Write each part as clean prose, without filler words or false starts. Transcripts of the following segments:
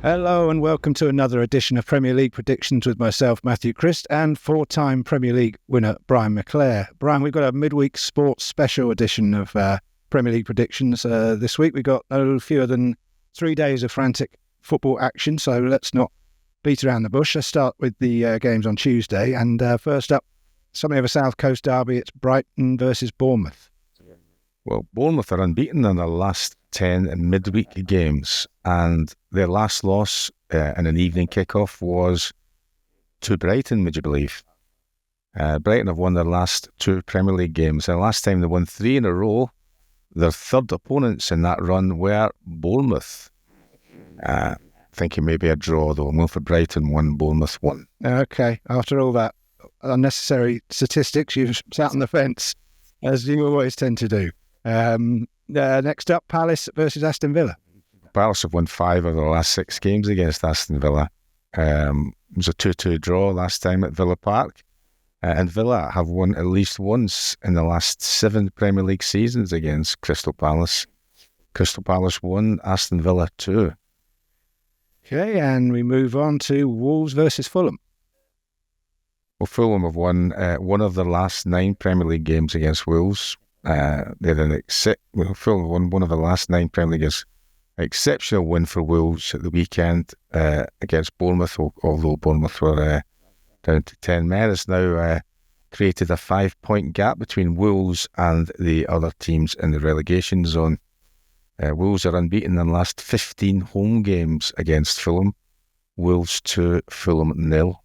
Hello and welcome to another edition of Premier League Predictions with myself, Matthew Christ, and four-time Premier League winner Brian McClair. Brian, we've got a midweek sports special edition of Premier League Predictions. This week we've got no fewer than 3 days of frantic football action, so let's not beat around the bush. Let's start with the games on Tuesday, and first up, something of a South Coast derby. It's Brighton versus Bournemouth. Well, Bournemouth are unbeaten in their last 10 midweek games, and their last loss in an evening kickoff was to Brighton, would you believe? Brighton have won their last 2 Premier League games, and the last time they won 3 in a row, their third opponents in that run were Bournemouth. Thinking maybe a draw, though. I'm going for Brighton 1, Bournemouth 1. Okay, after all that unnecessary statistics, you've sat on the fence, as you always tend to do. Next up, Palace versus Aston Villa. Palace have won 5 of their last 6 games against Aston Villa. It was a 2-2 draw last time at Villa Park. And Villa have won at least once in the last 7 Premier League seasons against Crystal Palace. Crystal Palace 1, Aston Villa 2. Okay, and we move on to Wolves versus Fulham. Well, Fulham have won one of their last 9 Premier League games against Wolves. Fulham won one of the last 9 Premier League games. Exceptional win for Wolves at the weekend against Bournemouth, although Bournemouth were down to 10 men. It's now created a 5-point gap between Wolves and the other teams in the relegation zone. Wolves are unbeaten in the last 15 home games against Fulham. Wolves 2, Fulham 0.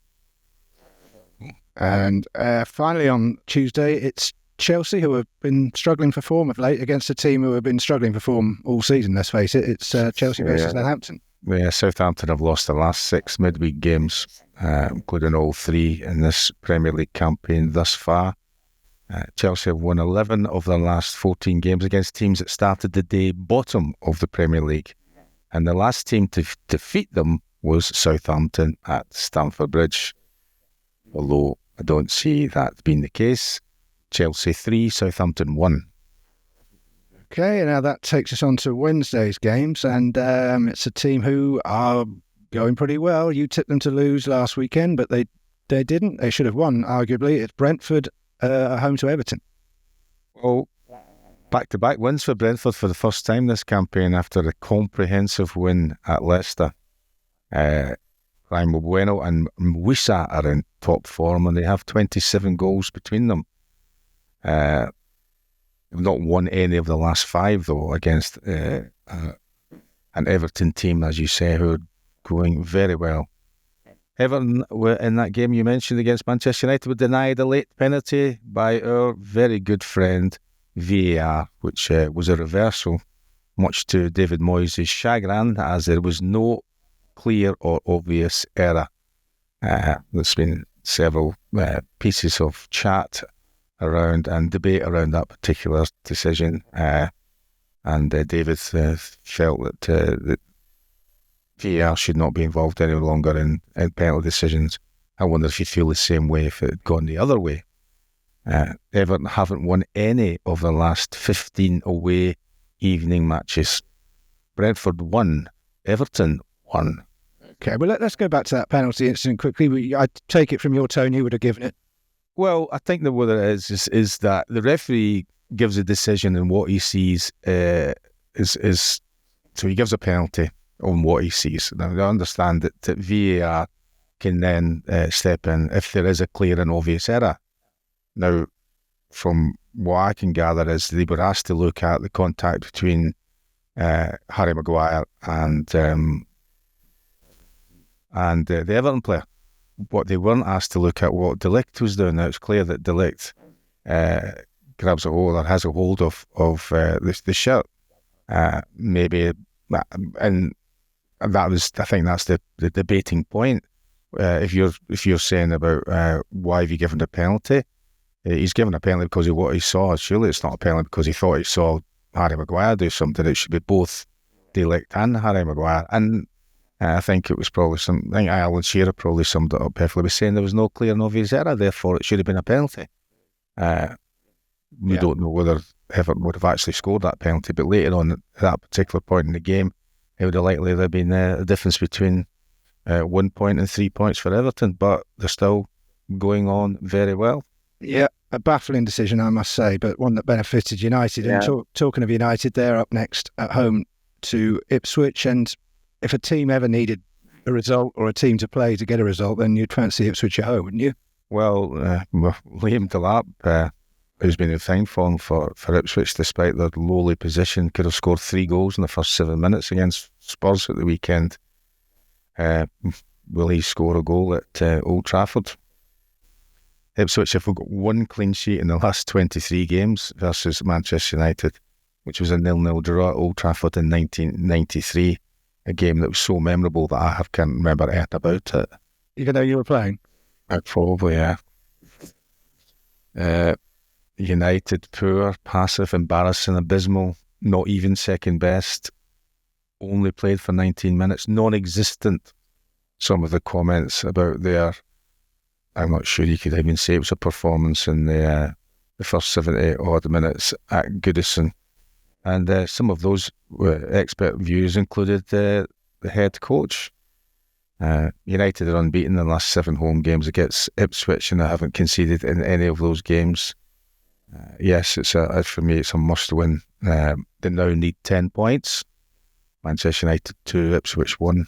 And finally on Tuesday, it's Chelsea, who have been struggling for form of late, against a team who have been struggling for form all season, let's face it. It's Chelsea versus Southampton. Yeah, Southampton have lost the last 6 midweek games, including all 3 in this Premier League campaign thus far. Chelsea have won 11 of their last 14 games against teams that started the day bottom of the Premier League. And the last team to defeat them was Southampton at Stamford Bridge. Although I don't see that being the case. Chelsea 3, Southampton 1. Okay, now that takes us on to Wednesday's games, and it's a team who are going pretty well. You tipped them to lose last weekend, but they didn't. They should have won, arguably. It's Brentford home to Everton. Well, back-to-back wins for Brentford for the first time this campaign after a comprehensive win at Leicester. Ryan Bueno and Mwisa are in top form, and they have 27 goals between them. They've not won any of the last 5, though, against an Everton team, as you say, who are going very well. Everton were in that game you mentioned against Manchester United, were denied a late penalty by our very good friend VAR, which was a reversal, much to David Moyes' chagrin, as there was no clear or obvious error. There's been several pieces of chat around and debate around that particular decision, and David felt that VAR should not be involved any longer in penalty decisions. I wonder if you feel the same way if it had gone the other way. Everton haven't won any of the last 15 away evening matches. Brentford 1, Everton 1. Okay, well, let's go back to that penalty incident quickly. I take it from your tone you would have given it. Well, I think that what it is that the referee gives a decision and what he sees so he gives a penalty on what he sees. Now, I understand that VAR can then step in if there is a clear and obvious error. Now, from what I can gather is they were asked to look at the contact between Harry Maguire and the Everton player. What they weren't asked to look at what De Ligt was doing. Now, it's clear that De Ligt grabs a hold or has a hold of the shirt. Maybe, and that was, I think that's the debating point. If you're saying about why have you given the penalty, he's given a penalty because of what he saw. Surely it's not a penalty because he thought he saw Harry Maguire do something. It should be both De Ligt and Harry Maguire. And I think it was probably I think Alan Shearer probably summed it up perfectly by saying there was no clear and obvious error, therefore it should have been a penalty. We don't know whether Everton would have actually scored that penalty, but later on at that particular point in the game, it would have likely have been a difference between 1 point and 3 points for Everton, but they're still going on very well. Yeah, a baffling decision, I must say, but one that benefited United. Yeah. And talking of United, they're up next at home to Ipswich. And if a team ever needed a result or a team to play to get a result, then you'd fancy Ipswich at home, wouldn't you? Well, Liam Delap, who's been in fine form for Ipswich despite their lowly position, could have scored 3 goals in the first 7 minutes against Spurs at the weekend. Will he score a goal at Old Trafford? Ipswich have got 1 clean sheet in the last 23 games versus Manchester United, which was a 0-0 draw at Old Trafford in 1993, a game that was so memorable that I can't remember anything about it. Even though you were playing? Probably, yeah. United, poor, passive, embarrassing, abysmal, not even second best, only played for 19 minutes, non-existent. Some of the comments about their, I'm not sure you could even say it was a performance in the first 70 odd minutes at Goodison. And some of those expert views included the head coach. United are unbeaten in the last 7 home games against Ipswich, and they haven't conceded in any of those games. Yes, for me, it's a must-win. They now need 10 points. Manchester United 2, Ipswich 1.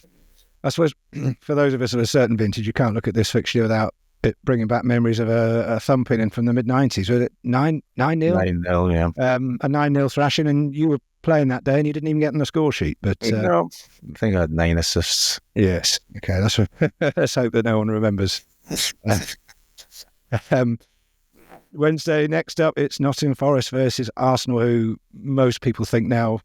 I suppose for those of us of a certain vintage, you can't look at this fixture without it bringing back memories of a thumping in from the mid-90s. Was it 9-0? 9-0, yeah. A 9-0 thrashing, and you were playing that day and you didn't even get on the score sheet. But no, I think I had 9 assists. Yes. Okay, let's hope that no one remembers. Wednesday, next up, it's Nottingham Forest versus Arsenal, who most people think now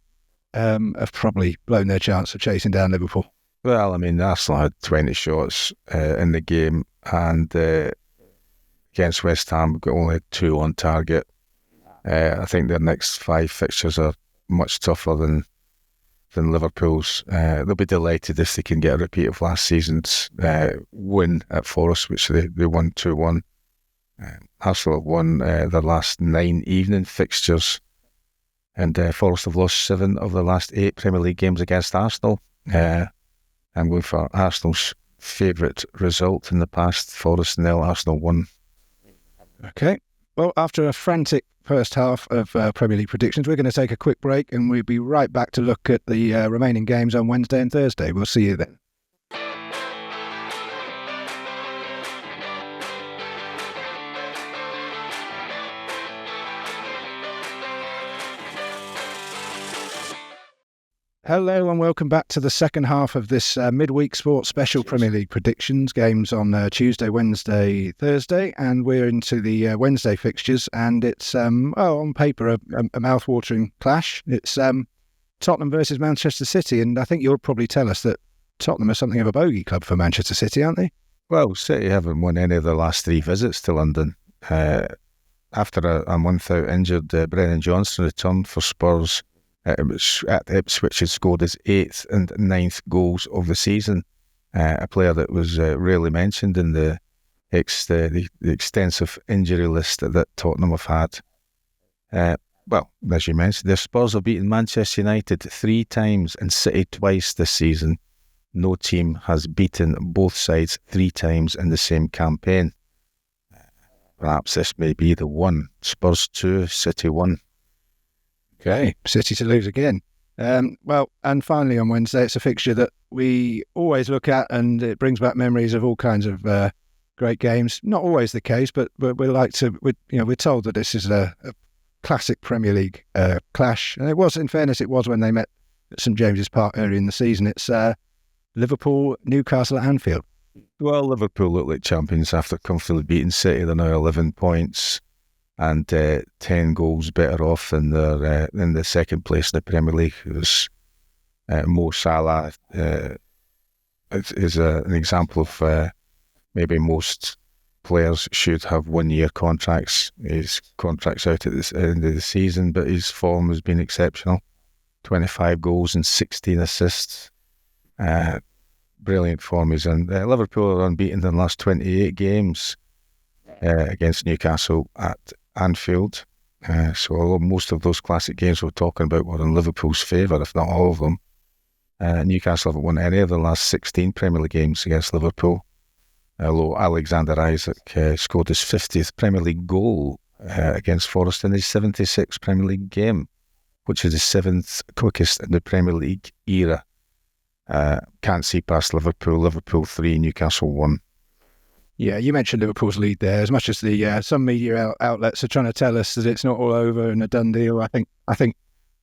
have probably blown their chance of chasing down Liverpool. Well, I mean, Arsenal had 20 shots in the game, and against West Ham, got only 2 on target. I think their next 5 fixtures are much tougher than Liverpool's. They'll be delighted if they can get a repeat of last season's win at Forest, which they won 2-1. Arsenal have won their last 9 evening fixtures, and Forest have lost 7 of the last 8 Premier League games against Arsenal. I'm going for Arsenal's favourite result in the past. Forest 0, Arsenal 1. Okay. Well, after a frantic first half of Premier League predictions, we're going to take a quick break and we'll be right back to look at the remaining games on Wednesday and Thursday. We'll see you then. Hello and welcome back to the second half of this midweek sports special Premier League predictions. Games on Tuesday, Wednesday, Thursday, and we're into the Wednesday fixtures, and it's on paper a mouth-watering clash. It's Tottenham versus Manchester City, and I think you'll probably tell us that Tottenham are something of a bogey club for Manchester City, aren't they? Well, City haven't won any of their last 3 visits to London. After a month out injured, Brennan Johnson returned for Spurs. At Ipswich, had scored his 8th and 9th goals of the season. A player that was rarely mentioned in the extensive injury list that Tottenham have had. Well, as you mentioned, the Spurs have beaten Manchester United 3 times and City twice this season. No team has beaten both sides 3 times in the same campaign. Perhaps this may be the one. Spurs 2, City 1. Okay, City to lose again. Well, and finally on Wednesday, it's a fixture that we always look at, and it brings back memories of all kinds of great games. Not always the case, but we're told that this is a classic Premier League clash, and it was. In fairness, it was when they met at St James's Park earlier in the season. It's Liverpool, Newcastle at Anfield. Well, Liverpool look like champions after comfortably beating City. They're now 11 points. And 10 goals better off than the second place in the Premier League. It was Mo Salah is an example of maybe most players should have 1-year contracts. His contract's out at the end of the season, but his form has been exceptional. 25 goals and 16 assists. Brilliant form he's in. Liverpool are unbeaten in the last 28 games against Newcastle at Anfield. So although most of those classic games we're talking about were in Liverpool's favour, if not all of them, Newcastle haven't won any of the last 16 Premier League games against Liverpool, although Alexander Isak scored his 50th Premier League goal against Forest in his 76th Premier League game, which is the 7th quickest in the Premier League era. Can't see past Liverpool. Liverpool 3, Newcastle 1. Yeah, you mentioned Liverpool's lead there. As much as the some media outlets are trying to tell us that it's not all over and a done deal, I think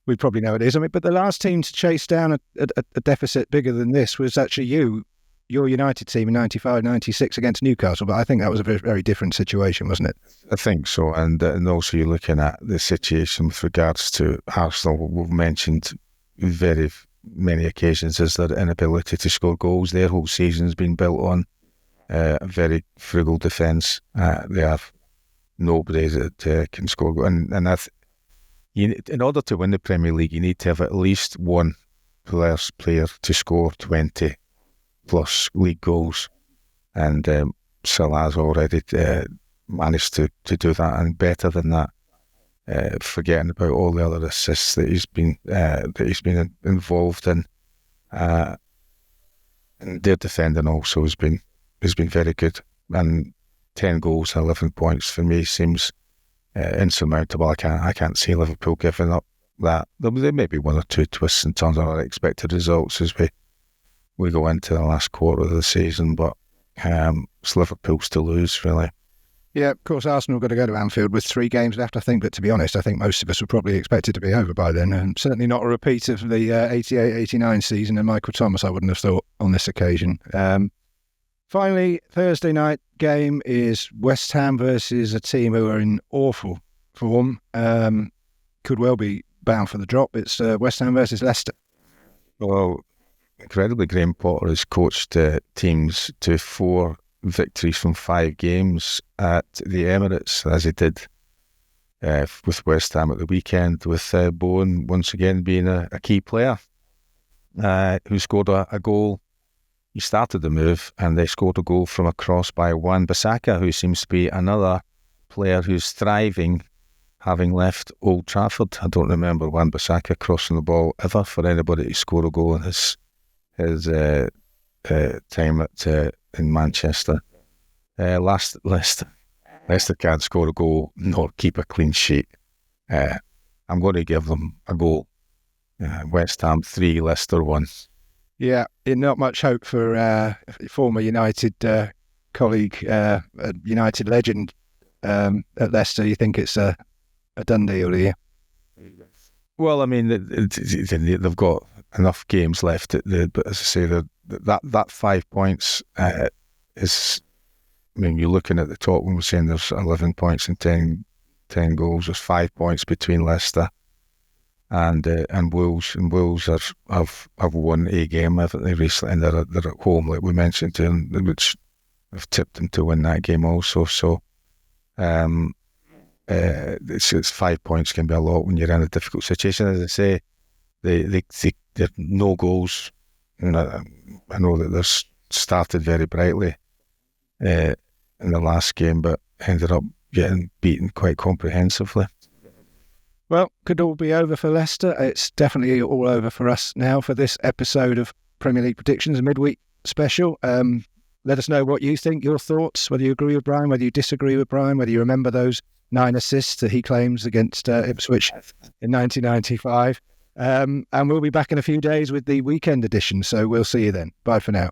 we probably know it is. I mean, but the last team to chase down a deficit bigger than this was actually your United team in 95-96 against Newcastle. But I think that was a very, very different situation, wasn't it? I think so. And also you're looking at the situation with regards to Arsenal. We've mentioned very many occasions is their inability to score goals. Their whole season's been built on a very frugal defence. They have nobody that can score. And in order to win the Premier League, you need to have at least one player to score 20 plus league goals. And Salah's already managed to do that and better than that. Forgetting about all the other assists that he's been involved in. And their defending also has been very good. And 10 goals, 11 points for me seems insurmountable. I can't see Liverpool giving up that. There may be one or two twists in terms of unexpected results as we go into the last quarter of the season, but it's Liverpool's to lose, really. Yeah, of course, Arsenal got to go to Anfield with 3 games left, I think. But to be honest, I think most of us were probably expected to be over by then. And certainly not a repeat of the 88-89 season and Michael Thomas, I wouldn't have thought, on this occasion. Finally, Thursday night game is West Ham versus a team who are in awful form. Could well be bound for the drop. It's West Ham versus Leicester. Well, incredibly, Graham Potter has coached teams to 4 victories from 5 games at the Emirates, as he did with West Ham at the weekend, with Bowen once again being a key player who scored a goal. He started the move and they scored a goal from a cross by Wan-Bissaka, who seems to be another player who's thriving, having left Old Trafford. I don't remember Wan-Bissaka crossing the ball ever for anybody to score a goal in his time in Manchester. Leicester can't score a goal nor keep a clean sheet. I'm going to give them a goal. West Ham 3, Leicester 1. Yeah, not much hope for former United colleague, United legend at Leicester. You think it's a done deal, do you? Well, I mean, they've got enough games left. But as I say, that 5 points is. I mean, you're looking at the top when we're saying there's 11 points and 10 goals. There's 5 points between Leicester and Wolves. And Wolves have won a game, haven't they, recently? And they're at home, like we mentioned, which have tipped them to win that game also. So it's 5 points can be a lot when you're in a difficult situation. As I say, they're no goals. And I know that they're started very brightly in the last game, but ended up getting beaten quite comprehensively. Well, could all be over for Leicester. It's definitely all over for us now for this episode of Premier League Predictions, a midweek special. Let us know what you think, your thoughts, whether you agree with Brian, whether you disagree with Brian, whether you remember those 9 assists that he claims against Ipswich in 1995. And we'll be back in a few days with the weekend edition, so we'll see you then. Bye for now.